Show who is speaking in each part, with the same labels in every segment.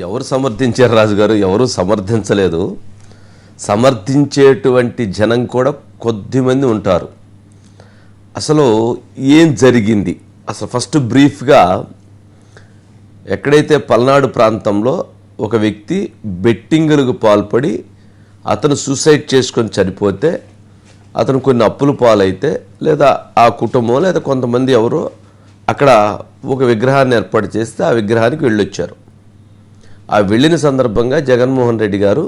Speaker 1: ఎవరు సమర్థించారు రాజుగారు? ఎవరు సమర్థించలేదు. సమర్థించేటువంటి జనం కూడా కొద్దిమంది ఉంటారు. అసలు ఏం జరిగింది? అసలు ఫస్ట్ బ్రీఫ్గా, ఎక్కడైతే పల్నాడు ప్రాంతంలో ఒక వ్యక్తి బెట్టింగులకు పాల్పడి అతను సూసైడ్ చేసుకొని చనిపోతే, అతను కొన్ని అప్పులు పాలైతే, లేదా ఆ కుటుంబం లేదా కొంతమంది ఎవరో అక్కడ ఒక విగ్రహాన్ని ఏర్పాటు చేస్తే ఆ విగ్రహానికి వెళ్ళొచ్చారు. ఆ వెళ్ళిన సందర్భంగా జగన్మోహన్ రెడ్డి గారు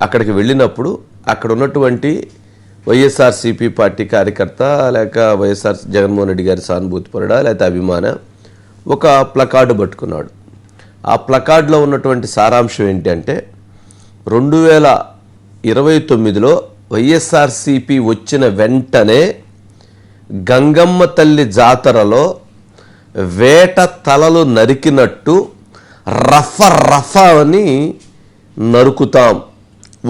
Speaker 1: అక్కడికి వెళ్ళినప్పుడు అక్కడ ఉన్నటువంటి వైఎస్ఆర్సీపీ పార్టీ కార్యకర్త, లేక వైఎస్ఆర్ జగన్మోహన్ రెడ్డి గారి సానుభూతిపరుడా లేకపోతే అభిమాన ఒక ప్లకార్డు పట్టుకున్నాడు. ఆ ప్లకార్డులో ఉన్నటువంటి సారాంశం ఏంటి అంటే, 2029లో వైఎస్ఆర్సీపీ వచ్చిన వెంటనే గంగమ్మ తల్లి జాతరలో వేట తలలు నరికినట్టు రఫ అని నరుకుతాం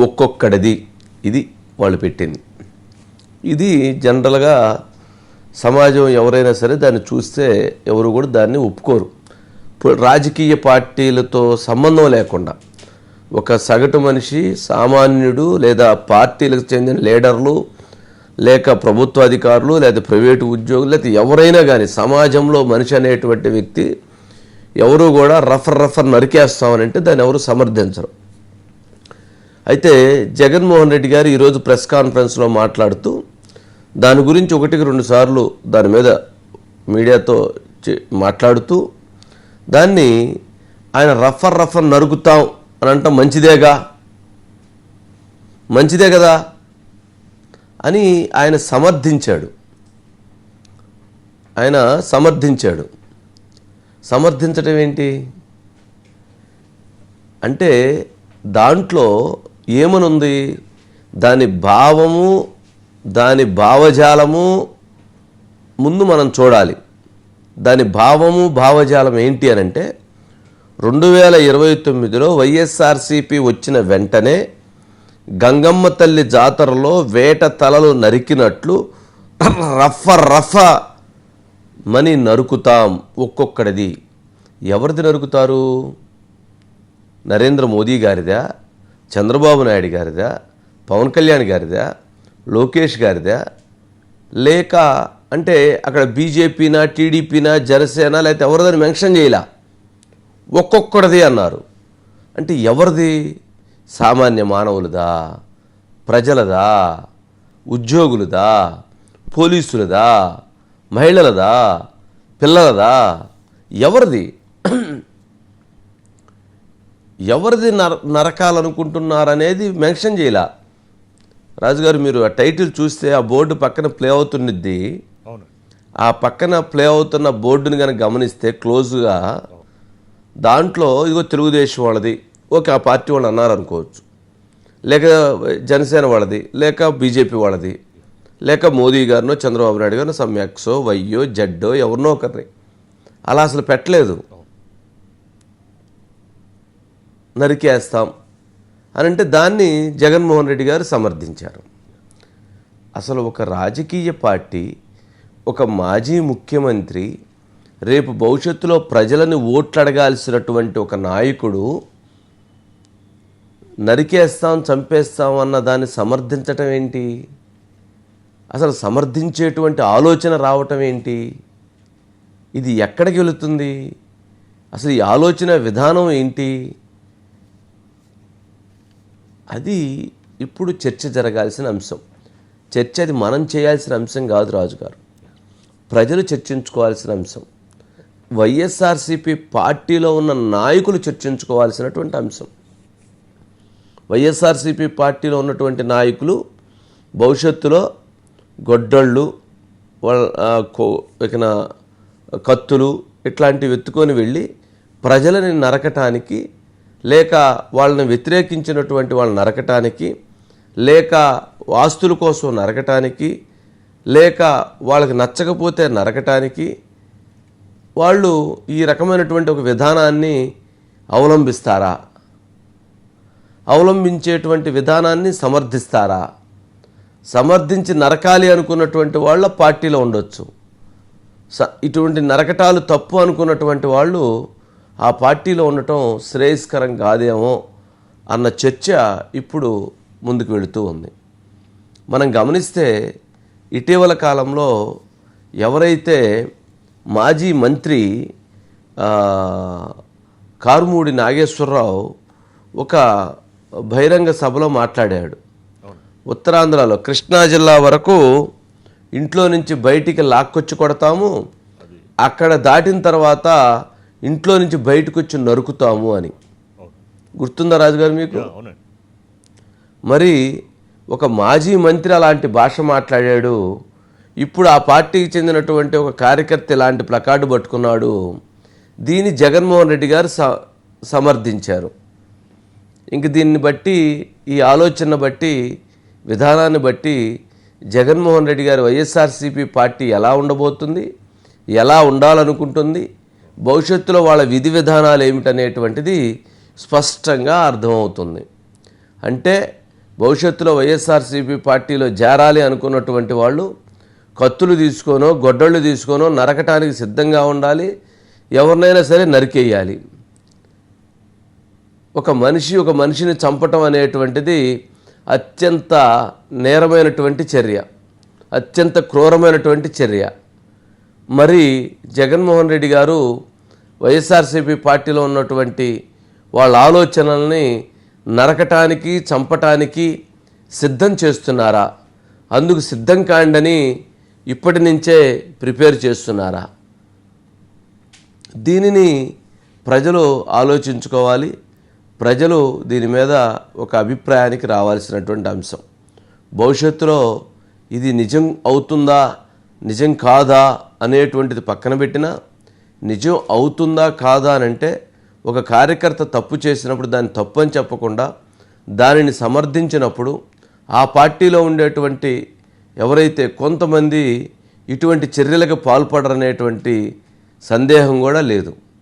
Speaker 1: ఒక్కొక్కడిది. ఇది వాళ్ళు పెట్టింది. ఇది జనరల్గా సమాజం ఎవరైనా సరే దాన్ని చూస్తే ఎవరు కూడా దాన్ని ఒప్పుకోరు. రాజకీయ పార్టీలతో సంబంధం లేకుండా ఒక సగటు మనిషి, సామాన్యుడు, లేదా పార్టీలకు చెందిన లీడర్లు, లేక ప్రభుత్వ అధికారులు, లేదా ప్రైవేటు ఉద్యోగులు, లేదా ఎవరైనా కానీ సమాజంలో మనిషి అనేటువంటి వ్యక్తి ఎవరు కూడా రఫర్ నరికేస్తామనంటే దాన్ని ఎవరు సమర్థించరు. అయితే జగన్మోహన్ రెడ్డి గారు ఈరోజు ప్రెస్ కాన్ఫరెన్స్లో మాట్లాడుతూ దాని గురించి 1-2 సార్లు దాని మీద మీడియాతో మాట్లాడుతూ దాన్ని ఆయన రఫర్ నరుకుతాం అని అంటాం మంచిదే కదా అని ఆయన సమర్థించాడు. సమర్థించడం ఏంటి అంటే, దాంట్లో ఏమనుంది? దాని భావము, దాని భావజాలము ముందు మనం చూడాలి. దాని భావము భావజాలం ఏంటి అని అంటే, 2029లో వైఎస్ఆర్సీపీ వచ్చిన వెంటనే గంగమ్మ తల్లి జాతరలో వేట తలలు నరికినట్లు రఫ మని నరుకుతాం ఒక్కొక్కడిది. ఎవరిది నరుకుతారు? నరేంద్ర మోదీ గారిదా, చంద్రబాబు నాయుడు గారిదా, పవన్ కళ్యాణ్ గారిదా, లోకేష్ గారిదా, లేక అంటే అక్కడ బీజేపీనా, టీడీపీనా, జనసేన, లేకపోతే ఎవరిదని మెన్షన్ చేయలా, ఒక్కొక్కడిది అన్నారు. అంటే ఎవరిది? సామాన్య మానవులదా, ప్రజలదా, ఉద్యోగులదా, పోలీసులదా, మహిళలదా, పిల్లలదా, ఎవరిది? ఎవరిది నరకాలనుకుంటున్నారనేది మెన్షన్ చేయలా. రాజుగారు, మీరు ఆ టైటిల్ చూస్తే ఆ బోర్డు పక్కన ప్లే అవుతున్నది. ఆ పక్కన ప్లే అవుతున్న బోర్డుని కనుక గమనిస్తే క్లోజ్గా, దాంట్లో ఇదిగో తెలుగుదేశం వాళ్ళది, ఓకే ఆ పార్టీ వాళ్ళు అన్నారు అనుకోవచ్చు, లేక జనసేన వాళ్ళది, లేక బీజేపీ వాళ్ళది, లేక మోదీ గారినో చంద్రబాబు నాయుడు గారినో సమ్ ఎక్సో వైయో జడ్డో ఎవరినో ఒకరిని అలా అసలు పెట్టలేదు. నరికేస్తాం అని అంటే దాన్ని జగన్మోహన్ రెడ్డి గారు సమర్థించారు. అసలు ఒక రాజకీయ పార్టీ, ఒక మాజీ ముఖ్యమంత్రి, రేపు భవిష్యత్తులో ప్రజలను ఓట్లు అడగాల్సినటువంటి ఒక నాయకుడు నరికేస్తాం, చంపేస్తాం అన్న దాన్ని సమర్థించటం ఏంటి? అసలు సమర్థించేటువంటి ఆలోచన రావటం ఏంటి? ఇది ఎక్కడికి వెళుతుంది? అసలు ఈ ఆలోచన విధానం ఏంటి? అది ఇప్పుడు చర్చ జరగాల్సిన అంశం. చర్చ అది మనం చేయాల్సిన అంశం కాదు రాజుగారు, ప్రజలు చర్చించుకోవాల్సిన అంశం. వైఎస్ఆర్సీపీ పార్టీలో ఉన్న నాయకులు చర్చించుకోవాల్సినటువంటి అంశం. వైఎస్ఆర్సీపీ పార్టీలో ఉన్నటువంటి నాయకులు భవిష్యత్తులో గొడ్డళ్ళు, కత్తులు ఇట్లాంటివి ఎత్తుకొని వెళ్ళి ప్రజలని నరకటానికి, లేక వాళ్ళని వ్యతిరేకించినటువంటి వాళ్ళని నరకటానికి, లేక ఆస్తుల కోసం నరకటానికి, లేక వాళ్ళకి నచ్చకపోతే నరకటానికి వాళ్ళు ఈ రకమైనటువంటి ఒక విధానాన్ని అవలంబిస్తారా? అవలంబించేటువంటి విధానాన్ని సమర్థిస్తారా? సమర్థించి నరకాలి అనుకున్నటువంటి వాళ్ళ పార్టీలో ఉండొచ్చు. ఇటువంటి నరకటాలు తప్పు అనుకున్నటువంటి వాళ్ళు ఆ పార్టీలో ఉండటం శ్రేయస్కరం కాదేమో అన్న చర్చ ఇప్పుడు ముందుకు వెళుతూ ఉంది. మనం గమనిస్తే ఇటీవల కాలంలో ఎవరైతే మాజీ మంత్రి కారుమూడి నాగేశ్వరరావు ఒక బహిరంగ సభలో మాట్లాడాడు. ఉత్తరాంధ్రలో కృష్ణా జిల్లా వరకు ఇంట్లో నుంచి బయటికి లాక్కొచ్చి కొడతాము, అక్కడ దాటిన తర్వాత ఇంట్లో నుంచి బయటకు వచ్చి నరుకుతాము అని. గుర్తుందా రాజుగారు మీకు? మరి ఒక మాజీ మంత్రి అలాంటి భాష మాట్లాడాడు. ఇప్పుడు ఆ పార్టీకి చెందినటువంటి ఒక కార్యకర్త ఇలాంటి ప్లకార్డు పట్టుకున్నాడు. దీన్ని జగన్మోహన్ రెడ్డి గారు సమర్థించారు. ఇంక దీన్ని బట్టి, ఈ ఆలోచన బట్టి, విధానాన్ని బట్టి జగన్మోహన్ రెడ్డి గారు వైఎస్ఆర్సీపీ పార్టీ ఎలా ఉండబోతుంది, ఎలా ఉండాలనుకుంటుంది, భవిష్యత్తులో వాళ్ళ విధి విధానాలు ఏమిటనేటువంటిది స్పష్టంగా అర్థమవుతుంది. అంటే భవిష్యత్తులో వైఎస్ఆర్సీపీ పార్టీలో చేరాలి అనుకున్నటువంటి వాళ్ళు కత్తులు తీసుకోనో గొడ్డళ్ళు తీసుకోనో నరకటానికి సిద్ధంగా ఉండాలి. ఎవరినైనా సరే నరికేయాలి. ఒక మనిషిని చంపటం అనేటువంటిది అత్యంత నేరమైనటువంటి చర్య, అత్యంత క్రూరమైనటువంటి చర్య. మరి జగన్మోహన్ రెడ్డి గారు వైఎస్ఆర్సీపీ పార్టీలో ఉన్నటువంటి వాళ్ళ ఆలోచనల్ని నరకటానికి, చంపటానికి సిద్ధం చేస్తున్నారా? అందుకు సిద్ధం కాండని ఇప్పటి నుంచే ప్రిపేర్ చేస్తున్నారా? దీనిని ప్రజలు ఆలోచించుకోవాలి. ప్రజలు దీని మీద ఒక అభిప్రాయానికి రావాల్సినటువంటి అంశం. భవిష్యత్తులో ఇది నిజం అవుతుందా, నిజం కాదా అనేటువంటిది పక్కన పెట్టినా, నిజం అవుతుందా కాదా అని అంటే ఒక కార్యకర్త తప్పు చేసినప్పుడు దాన్ని తప్పు అని చెప్పకుండా దానిని సమర్థించినప్పుడు ఆ పార్టీలో ఉండేటువంటి ఎవరైతే కొంతమంది ఇటువంటి చర్యలకు పాల్పడరనేటువంటి సందేహం కూడా లేదు.